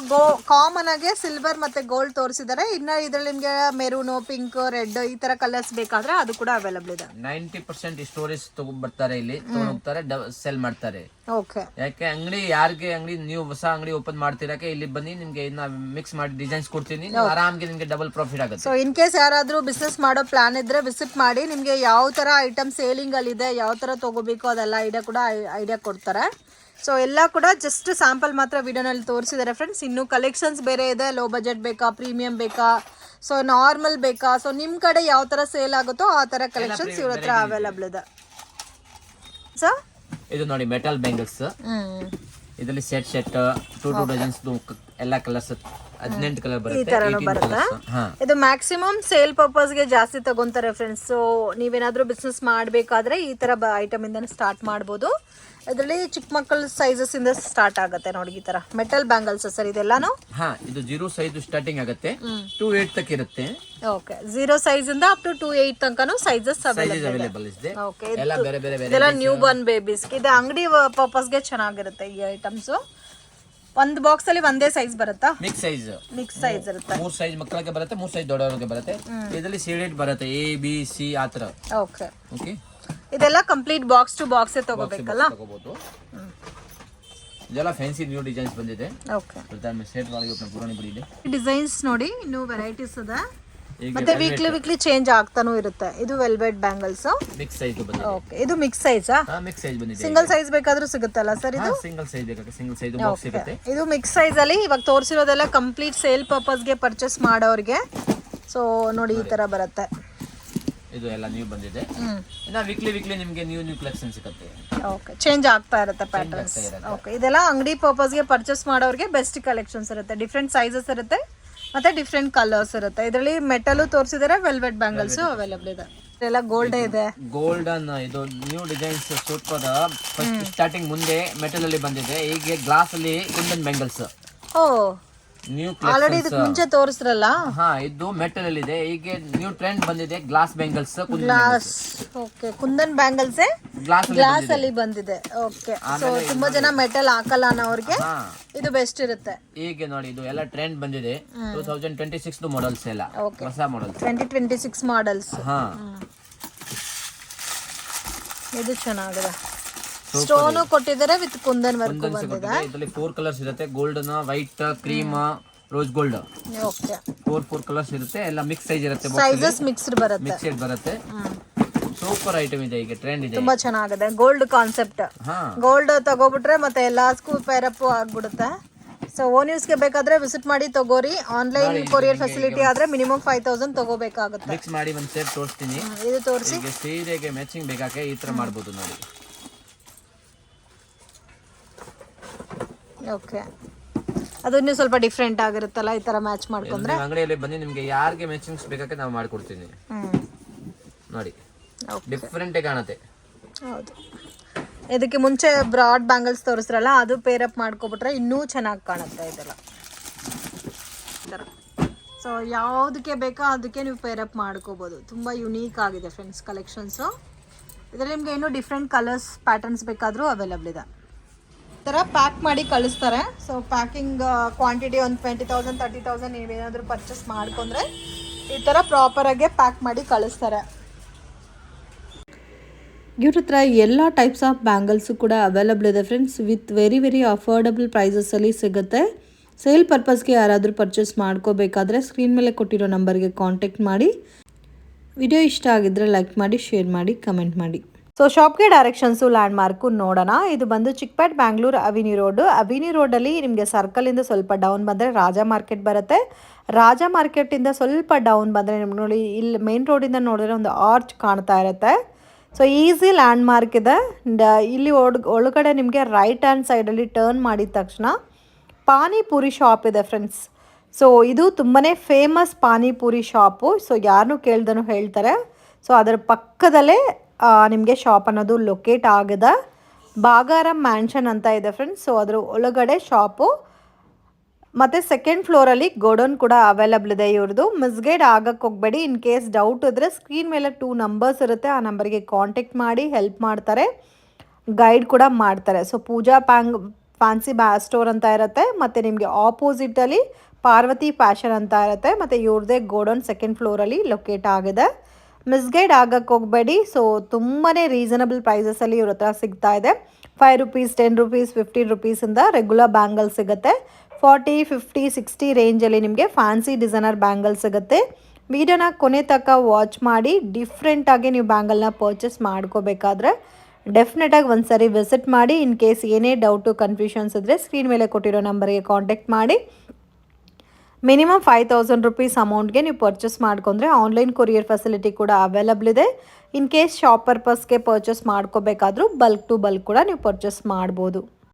ಕಾಮನ್ ಆಗಿ ಸಿಲ್ವರ್ ಮತ್ತೆ ಗೋಲ್ಡ್ ತೋರಿಸಿದ್ದಾರೆ. ಇನ್ನ ಇದ್ರಲ್ಲಿ ನಿಮ್ಗೆ ಮೆರೂನ್, ಪಿಂಕ್, ರೆಡ್ ಈ ತರ ಕಲರ್ಸ್ ಬೇಕಾದ್ರೆ ಅದು ಕೂಡ ಅವೈಲೇಬಲ್ ಇದೆ. 90% ಸ್ಟೋರೇಜ್ ತಗೊಂಡ್ಬರ್ತಾರೆ, ಇಲ್ಲಿ ತಗೊಂಡೋಗ್ತಾರೆ, ಸೆಲ್ ಮಾಡ್ತಾರೆ. ಓಕೆ. ಯಾಕೆ ಯಾರಿಗೆ ಅಂಗಡಿ ನೀವು ಹೊಸ ಅಂಗಡಿ ಓಪನ್ ಮಾಡ್ತಿರಕ್ಕೆ ಇಲ್ಲಿ ಬನ್ನಿ, ನಿಮ್ಗೆ ಇನ್ನ ಮಿಕ್ಸ್ ಮಾಡಿ ಡಿಸೈನ್ಸ್ ಕೊಡ್ತೀನಿ. ಆರಾಮ್ಗೆ ನಿಮ್ಗೆ ಡಬಲ್ ಪ್ರಾಫಿಟ್ ಆಗುತ್ತೆ. ಸೊ ಇನ್ ಕೇಸ್ ಯಾರಾದ್ರೂ ಬಿಸ್ನೆಸ್ ಮಾಡೋ ಪ್ಲಾನ್ ಇದ್ರೆ ವಿಸಿಟ್ ಮಾಡಿ. ನಿಮ್ಗೆ ಯಾವ ತರ ಐಟಮ್ ಸೇಲಿಂಗ್ ಅಲ್ಲಿ ಇದೆ, ಯಾವ ತರ ತಗೋಬೇಕು ಅದೆಲ್ಲ ಐಡಿಯಾ ಕೊಡ್ತಾರೆ. ಸೊ ಎಲ್ಲ ಕೂಡ ಜಸ್ಟ್ ಸ್ಯಾಂಪಲ್ ಮಾತ್ರ ವಿಡಿಯೋನಲ್ಲಿ ತೋರಿಸಿದ್ದಾರೆ ಫ್ರೆಂಡ್ಸ್. ಇನ್ನು ಕಲೆಕ್ಷನ್ಸ್ ಬೇರೆ ಇದೆ. ಲೋ ಬಜೆಟ್ ಬೇಕಾ, ಪ್ರೀಮಿಯಂ ಬೇಕಾ, ಸೊ ನಾರ್ಮಲ್ ಬೇಕಾ, ಸೊ ನಿಮ್ ಕಡೆ ಯಾವ ತರ ಸೇಲ್ ಆಗುತ್ತೋ ಆ ತರ ಕಲೆಕ್ಷನ್ಸ್ ಇವ್ರ ಹತ್ರ ಅವೈಲೇಬಲ್ ಇದೆ. ಸರ್ ಇದು ನೋಡಿ ಮೆಟಲ್ ಬ್ಯಾಂಗಲ್ಸ್. ಇದರಲ್ಲಿ ಸೆಟ್ 2 ಡಜನ್ಸ್ ಎಲ್ಲ ಕಲರ್ಸ್, 18 ಕಲರ್ ಬರುತ್ತೆ. ಇದು ಮ್ಯಾಕ್ಸಿಮಮ್ ಸೇಲ್ ಪರ್ಪಸ್ ಗೆ ಜಾಸ್ತಿ ತಗೊಂತಾರೆ ಫ್ರೆಂಡ್ಸ್. ಸೊ ನೀವೇನಾದ್ರೂ ಬಿಸ್ನೆಸ್ ಮಾಡಬೇಕಾದ್ರೆ ಈ ತರ ಐಟಮ್ ಇಂದ ಸ್ಟಾರ್ಟ್ ಮಾಡಬಹುದು. ಇದರಲ್ಲಿ ಚಿಕ್ಕ ಮಕ್ಕಳ ಸೈಜಸ್ ಇಂದ ಸ್ಟಾರ್ಟ್ ಆಗುತ್ತೆ. ನೋಡಿ ಈ ತರ ಮೆಟಲ್ ಬ್ಯಾಂಗಲ್ಸ್ ಸರ್ ಇದೆಲ್ಲಾನು. ಇದು 0 ಸೈಜ್ ಸ್ಟಾರ್ಟಿಂಗ್ ಆಗುತ್ತೆ, 28 ತನಕ ಇರುತ್ತೆ. ಓಕೆ, 0 ಸೈಜ್ ಇಂದ ಅಪ್ ಟು 28 ತನಕನೂ ಸೈಜಸ್ ಅವೈಲೇಬಲ್ ಇದೆ. ಓಕೆ, ಎಲ್ಲ ಬೇರೆ ಬೇರೆ ಇದೆಲ್ಲ ನ್ಯೂ ಬಾರ್ನ್ ಬೇಬೀಸ್. ಇದು ಅಂಗಡಿ ಪರ್ಪಸ್ ಗೆ ಚೆನ್ನಾಗಿರುತ್ತೆ ಈ ಐಟಮ್ಸ್. ಒಂದು ಬಾಕ್ಸ್ ಅಲ್ಲಿ ಒಂದೇ ಸೈಜ್ ಬರುತ್ತಾ? ಮಿಕ್ಸ್ ಸೈಜ್ ಇರುತ್ತೆ. 3 ಸೈಜ್ ಮಕ್ಕಳಿಗೆ ಬರುತ್ತೆ, 3 ಸೈಜ್ ದೊಡ್ಡವರಿಗೆ ಬರುತ್ತೆ. ಇದರಲ್ಲಿ ಶೇಡೆಡ್ ಬರುತ್ತೆ, A B C ಆ ತರ. ಓಕೆ. ಇದೆಲ್ಲ ಕಂಪ್ಲೀಟ್ ಬಾಕ್ಸ್ ಟು ಬಾಕ್ಸ್ ತಗೋಬೇಕಲ್ಲ? ತಗೋಬಹುದು. ಇದೆಲ್ಲ ಫ್ಯಾನ್ಸಿ ನ್ಯೂ ಡಿಸೈನ್ಸ್ ಬಂದಿದೆ. ಓಕೆ. ಸೆಟ್ ವಾಲಿ अपना पुरानी बड़ी ಇದೆ. ಡಿಸೈನ್ಸ್ ನೋಡಿ, ಇನ್ನೂ ವೆರೈಟೀಸ್ ಇದೆ. ಮತ್ತೆ ವೀಕ್ಲಿ ಚೇಂಜ್ ಆಗ್ತಾನೂ ಇರುತ್ತೆ. ಇದು ವೆಲ್ವೆಟ್ ಬ್ಯಾಂಗಲ್ಸ್ ಮಿಕ್ಸ್ ಸೈಜ್ ಬಂದಿದೆ. ಓಕೆ, ಇದು ಮಿಕ್ಸ್ ಸೈಜಾ? ಮಿಕ್ಸ್ ಸೈಜ್ ಬಂದಿದೆ. ಸಿಂಗಲ್ ಸೈಜ್ ಬೇಕಾದ್ರೂ ಸಿಗುತ್ತಲ್ಲ ಸರ್ ಇದು? ಸಿಂಗಲ್ ಸೈಜ್ ಬೇಕಾದ್ರೆ ಸಿಂಗಲ್ ಸೈಜ್ ಬಾಕ್ಸ್ ಸಿಗುತ್ತೆ. ಇದು ಮಿಕ್ಸ್ ಸೈಜ್ ಅಲ್ಲಿ ಇವಾಗ ತೋರಿಸಿರೋದೆಲ್ಲ ಕಂಪ್ಲೀಟ್ ಸೇಲ್ ಪರ್ಪಸ್ ಗೆ ಪರ್ಚೇಸ್ ಮಾಡೋರಿಗೆ. ಸೊ ನೋಡಿ ಈ ತರ ಬರುತ್ತೆ. ಇದು ಎಲ್ಲ ನ್ಯೂ ಬಂದಿದೆ. ಇನ್ನ ವೀಕ್ಲಿ ನಿಮಗೆ ನ್ಯೂ ಕಲೆಕ್ಷನ್ ಸಿಗುತ್ತೆ. ಓಕೆ, ಚೇಂಜ್ ಆಗ್ತಾ ಇರುತ್ತೆ ಪ್ಯಾಟರ್ನ್ಸ್. ಓಕೆ, ಇದೆಲ್ಲ ಅಂಗಡಿ ಪರ್ಪಸ್ ಗೆ ಪರ್ಚೇಸ್ ಮಾಡೋರಿಗೆ ಬೆಸ್ಟ್ ಕಲೆಕ್ಷನ್ಸ್ ಇರುತ್ತೆ. ಡಿಫ್ರೆಂಟ್ ಸೈಜಸ್ ಇರುತ್ತೆ ಮತ್ತೆ ಡಿಫ್ರೆಂಟ್ ಕಲರ್ಸ್ ಇರುತ್ತೆ. ಇದರಲ್ಲಿ ಮೆಟಲ್ ತೋರಿಸಿದರೆ ವೆಲ್ವೆಟ್ ಬ್ಯಾಂಗಲ್ಸ್ ಅವೈಲೇಬಲ್ ಇದೆ. ಇದೆಲ್ಲ ಗೋಲ್ಡ್ ಇದೆ. ಗೋಲ್ಡನ್ ಇದು new designs super. First starting ಮುಂದೆ ಮೆಟಲ್ ಅಲ್ಲಿ ಬಂದಿದೆ, ಈಗ ಗ್ಲಾಸ್ ಅಲ್ಲಿ ಕುಂದನ್ ಬ್ಯಾಂಗಲ್ಸ್. ಓ, ನ್ಯೂ ಆಲ್ರೆಡಿ ಇದಕ್ಕೆ ಮುಂಚೆ ತೋರಿಸ್ರಲ್ಲ? ಹಾ, ಇದು ಮೆಟಲ್ ಅಲ್ಲಿ ಇದೆ. ಈಗ ನ್ಯೂ ಟ್ರೆಂಡ್ ಬಂದಿದೆ glass bangles. Glass. Okay, kundan bangles glass ಅಲ್ಲಿ ಬಂದಿದೆ. ಓಕೆ, ಸೊ ತುಂಬಾ ಜನ ಮೆಟಲ್ ಹಾಕಲ್ಲ ಅನ್ನೋರಿಗೆ ಇದು ಬೆಸ್ಟ್ ಇರುತ್ತೆ. ಈಗ ನೋಡಿ, ಇದು ಎಲ್ಲ ಟ್ರೆಂಡ್ ಬಂದಿದೆ. 2026 ಮಾಡೆಲ್ಸ್ ಎಲ್ಲ ಹೊಸ ಮಾಡೆಲ್. 2026 ಮಾಡೆಲ್ಸ್. ಹಾ, ಇದು ಚೆನ್ನಾಗಿದೆ. ಸ್ಟೋನ್ ಕೊಟ್ಟಿದ್ದಾರೆ ವಿತ್ ಕುಂದನ್ ವರ್ಕ್ ಬಂದಿದೆ. ಇದರಲ್ಲಿ 4 ಕಲರ್ಸ್ ಇರುತ್ತೆ, golden, white, cream, rose gold. Okay, 4 colours ಇರುತ್ತೆ. ಎಲ್ಲ ಮಿಕ್ಸ್ ಸೈಜ್ ಇರುತ್ತೆ. ಸೈಜಸ್ ಮಿಕ್ಸ್ಡ್ ಬರುತ್ತೆ. ಸೂಪರ್ ಐಟಮ್ ಇದೆ, ಈಗ ಟ್ರೆಂಡ್ ಇದೆ. ತುಂಬಾ ಚೆನ್ನಾಗಿದೆ. Gold concept. ಗೋಲ್ಡ್ ತಗೋಬಿಟ್ರೆ ಮತ್ತೆ ಎಲ್ಲಾಸ್ಗೂ ಪೇರ್ ಅಪ್ ಆಗ್ಬಿಡುತ್ತೆ. ಸೊ ಓನ್ ಯೂಸ್ಗೆ ಬೇಕಾದ್ರೆ ವಿಸಿಟ್ ಮಾಡಿ ತಗೋರಿ. ಆನ್ಲೈನ್ ಕೊರಿಯರ್ ಫೆಸಿಲಿಟಿ ಆದ್ರೆ ಮಿನಿಮಮ್ 5000 ತಗೋಬೇಕಾಗುತ್ತೆ. ಮಿಕ್ಸ್ ಮಾಡಿ ಒಂದು ಸೆಟ್ ತೋರಿಸ್ತೀನಿ. ಇದು ತೋರಿಸಿ. ಈಗ ಸೀರೆಗೆ ಮ್ಯಾಚಿಂಗ್ ಬೇಕಾದ್ರೆ ಈ ತರ ಮಾಡಬಹುದು ನೋಡಿ. ಓಕೆ, ಅದು ಇನ್ನೂ ಸ್ವಲ್ಪ ಡಿಫ್ರೆಂಟ್ ಆಗಿರುತ್ತಲ್ಲ ಈ ಥರ ಮ್ಯಾಚ್ ಮಾಡ್ಕೊಂಡ್ರೆ. ಅಂಗಡಿಯಲ್ಲಿ ಬಂದು ನಿಮಗೆ ಯಾರಿಗೆ ಮ್ಯಾಚಿಂಗ್ಸ್ ಬೇಕಾದ್ರೆ ನಾವು ಮಾಡ್ಕೊಡ್ತೀನಿ ನೋಡಿ. ಡಿಫ್ರೆಂಟೇ ಕಾಣುತ್ತೆ. ಹೌದು, ಇದಕ್ಕೆ ಮುಂಚೆ ಬ್ರಾಡ್ ಬ್ಯಾಂಗಲ್ಸ್ ತೋರಿಸ್ರಲ್ಲ, ಅದು ಪೇರಪ್ ಮಾಡ್ಕೊಬಿಟ್ರೆ ಇನ್ನೂ ಚೆನ್ನಾಗಿ ಕಾಣುತ್ತೆ ಇದೆಲ್ಲ ಈ ಥರ. ಸೊ ಯಾವುದಕ್ಕೆ ಬೇಕೋ ಅದಕ್ಕೆ ನೀವು ಪೇರಪ್ ಮಾಡ್ಕೋಬೋದು. ತುಂಬ ಯುನೀಕ್ ಆಗಿದೆ ಫ್ರೆಂಡ್ಸ್ ಕಲೆಕ್ಷನ್ಸು. ಇದರಲ್ಲಿ ನಿಮಗೆ ಇನ್ನೂ ಡಿಫ್ರೆಂಟ್ ಕಲರ್ಸ್ ಪ್ಯಾಟರ್ನ್ಸ್ ಬೇಕಾದರೂ ಅವೈಲಬಲ್ ಇದೆ. ಈ ಥರ ಪ್ಯಾಕ್ ಮಾಡಿ ಕಳಿಸ್ತಾರೆ. ಸೊ ಪ್ಯಾಕಿಂಗ್ ಕ್ವಾಂಟಿಟಿ ಒಂದು 20,000 30,000 ನೀವೇನಾದರೂ ಪರ್ಚೇಸ್ ಮಾಡ್ಕೊಂಡ್ರೆ ಈ ಥರ ಪ್ರಾಪರಾಗೆ ಪ್ಯಾಕ್ ಮಾಡಿ ಕಳಿಸ್ತಾರೆ. ಇವ್ರ ಹತ್ರ ಎಲ್ಲ ಟೈಪ್ಸ್ ಆಫ್ ಬ್ಯಾಂಗಲ್ಸು ಕೂಡ ಅವೈಲಬಲ್ ಇದೆ ಫ್ರೆಂಡ್ಸ್, ವಿತ್ ವೆರಿ ಅಫೋರ್ಡಬಲ್ ಪ್ರೈಸಸಲ್ಲಿ ಸಿಗುತ್ತೆ. ಸೇಲ್ ಪರ್ಪಸ್ಗೆ ಯಾರಾದರೂ ಪರ್ಚೇಸ್ ಮಾಡ್ಕೋಬೇಕಾದ್ರೆ ಸ್ಕ್ರೀನ್ ಮೇಲೆ ಕೊಟ್ಟಿರೋ ನಂಬರ್ಗೆ ಕಾಂಟ್ಯಾಕ್ಟ್ ಮಾಡಿ. ವಿಡಿಯೋ ಇಷ್ಟ ಆಗಿದ್ದರೆ ಲೈಕ್ ಮಾಡಿ, ಶೇರ್ ಮಾಡಿ, ಕಮೆಂಟ್ ಮಾಡಿ. ಸೊ ಶಾಪ್ಗೆ ಡೈರೆಕ್ಷನ್ಸು ಲ್ಯಾಂಡ್ ಮಾರ್ಕು ನೋಡೋಣ. ಇದು ಬಂದು ಚಿಕ್ಕಪೇಟ್ ಬ್ಯಾಂಗ್ಳೂರು ಅವಿನಿ ರೋಡಲ್ಲಿ ನಿಮಗೆ ಸರ್ಕಲಿಂದ ಸ್ವಲ್ಪ ಡೌನ್ ಬಂದರೆ ರಾಜಾ ಮಾರ್ಕೆಟ್ ಬರುತ್ತೆ. ರಾಜಾ ಮಾರ್ಕೆಟಿಂದ ಸ್ವಲ್ಪ ಡೌನ್ ಬಂದರೆ ನಿಮ್ಗೆ ನೋಡಿ, ಇಲ್ಲಿ ಮೇನ್ ರೋಡಿಂದ ನೋಡಿದ್ರೆ ಒಂದು ಆರ್ಚ್ ಕಾಣ್ತಾ ಇರುತ್ತೆ. ಸೊ ಈಸಿ ಲ್ಯಾಂಡ್ ಮಾರ್ಕ್ ಇದೆ. ಇಲ್ಲಿ ಒಳಗಡೆ ನಿಮಗೆ ರೈಟ್ ಹ್ಯಾಂಡ್ ಸೈಡಲ್ಲಿ ಟರ್ನ್ ಮಾಡಿದ ತಕ್ಷಣ ಪಾನಿಪುರಿ ಶಾಪ್ ಇದೆ ಫ್ರೆಂಡ್ಸ್. ಸೊ ಇದು ತುಂಬಾ ಫೇಮಸ್ ಪಾನಿಪುರಿ ಶಾಪು. ಸೊ ಯಾರನ್ನೂ ಕೇಳ್ದನು ಹೇಳ್ತಾರೆ. ಸೊ ಅದರ ಪಕ್ಕದಲ್ಲೇ ನಿಮಗೆ ಶಾಪ್ ಅನ್ನೋದು ಲೊಕೇಟ್ ಆಗಿದೆ. ಬಾಗಾರಂ ಮ್ಯಾನ್ಷನ್ ಅಂತ ಇದೆ ಫ್ರೆಂಡ್ಸ್. ಸೊ ಅದರ ಒಳಗಡೆ ಶಾಪು ಮತ್ತು ಸೆಕೆಂಡ್ ಫ್ಲೋರಲ್ಲಿ ಗೋಡೌನ್ ಕೂಡ ಅವೈಲಬಲ್ ಇದೆ ಇವ್ರದ್ದು. ಮಿಸ್ಗೈಡ್ ಆಗಕ್ಕೆ ಹೋಗಬೇಡಿ. ಇನ್ ಕೇಸ್ ಡೌಟ್ ಇದ್ದರೆ ಸ್ಕ್ರೀನ್ ಮೇಲೆ 2 ನಂಬರ್ಸ್ ಇರುತ್ತೆ, ಆ ನಂಬರ್ಗೆ ಕಾಂಟ್ಯಾಕ್ಟ್ ಮಾಡಿ ಹೆಲ್ಪ್ ಮಾಡ್ತಾರೆ, ಗೈಡ್ ಕೂಡ ಮಾಡ್ತಾರೆ. ಸೊ ಪೂಜಾ ಫ್ಯಾನ್ಸಿ ಸ್ಟೋರ್ ಅಂತ ಇರುತ್ತೆ, ಮತ್ತು ನಿಮಗೆ ಆಪೋಸಿಟಲ್ಲಿ ಪಾರ್ವತಿ ಫ್ಯಾಷನ್ ಅಂತ ಇರುತ್ತೆ, ಮತ್ತು ಇವ್ರದ್ದೇ ಗೋಡೌನ್ ಸೆಕೆಂಡ್ ಫ್ಲೋರಲ್ಲಿ ಲೊಕೇಟ್ ಆಗಿದೆ. ಮಿಸ್ಗೈಡ್ ಆಗಕ್ಕೆ ಹೋಗಬೇಡಿ. ಸೊ ತುಂಬಾ ರೀಸನಬಲ್ ಪ್ರೈಸಸಲ್ಲಿ ಇವ್ರ ಹತ್ರ ಸಿಗ್ತಾ ಇದೆ. 5 ರೂಪೀಸ್, 10 ರೂಪೀಸ್, 15 ರೂಪೀಸಿಂದ ರೆಗ್ಯುಲರ್ ಬ್ಯಾಂಗಲ್ ಸಿಗುತ್ತೆ. 40, 50, 60 ರೇಂಜಲ್ಲಿ ನಿಮಗೆ ಫ್ಯಾನ್ಸಿ ಡಿಸೈನರ್ ಬ್ಯಾಂಗಲ್ ಸಿಗುತ್ತೆ. ವಿಡಿಯೋನ ಕೊನೆ ತನಕ ವಾಚ್ ಮಾಡಿ. ಡಿಫ್ರೆಂಟಾಗಿ ನೀವು ಬ್ಯಾಂಗಲ್ನ ಪರ್ಚೇಸ್ ಮಾಡ್ಕೋಬೇಕಾದ್ರೆ ಡೆಫಿನೆಟಾಗಿ ಒಂದು ಸರಿ ವಿಸಿಟ್ ಮಾಡಿ. ಇನ್ ಕೇಸ್ ಏನೇ ಡೌಟು ಕನ್ಫ್ಯೂಷನ್ಸ್ ಇದ್ದರೆ ಸ್ಕ್ರೀನ್ ಮೇಲೆ ಕೊಟ್ಟಿರೋ ನಂಬರ್ಗೆ ಕಾಂಟ್ಯಾಕ್ಟ್ ಮಾಡಿ. ಮಿನಿಮಮ್ 5,000 ರೂಪೀಸ್ ಅಮೌಂಟ್ಗೆ ನೀವು ಪರ್ಚೇಸ್ ಮಾಡ್ಕೊಂಡ್ರೆ ಆನ್ಲೈನ್ ಕೊರಿಯರ್ ಫೆಸಿಲಿಟಿ ಕೂಡ ಅವೈಲಬಲ್ ಇದೆ. ಇನ್ ಕೇಸ್ ಶಾಪ್ ಪರ್ಪಸ್ಗೆ ಪರ್ಚೇಸ್ ಮಾಡ್ಕೋಬೇಕಾದ್ರೂ ಬಲ್ಕ್ ಟು ಬಲ್ಕ್ ಕೂಡ ನೀವು ಪರ್ಚೇಸ್ ಮಾಡ್ಬೋದು.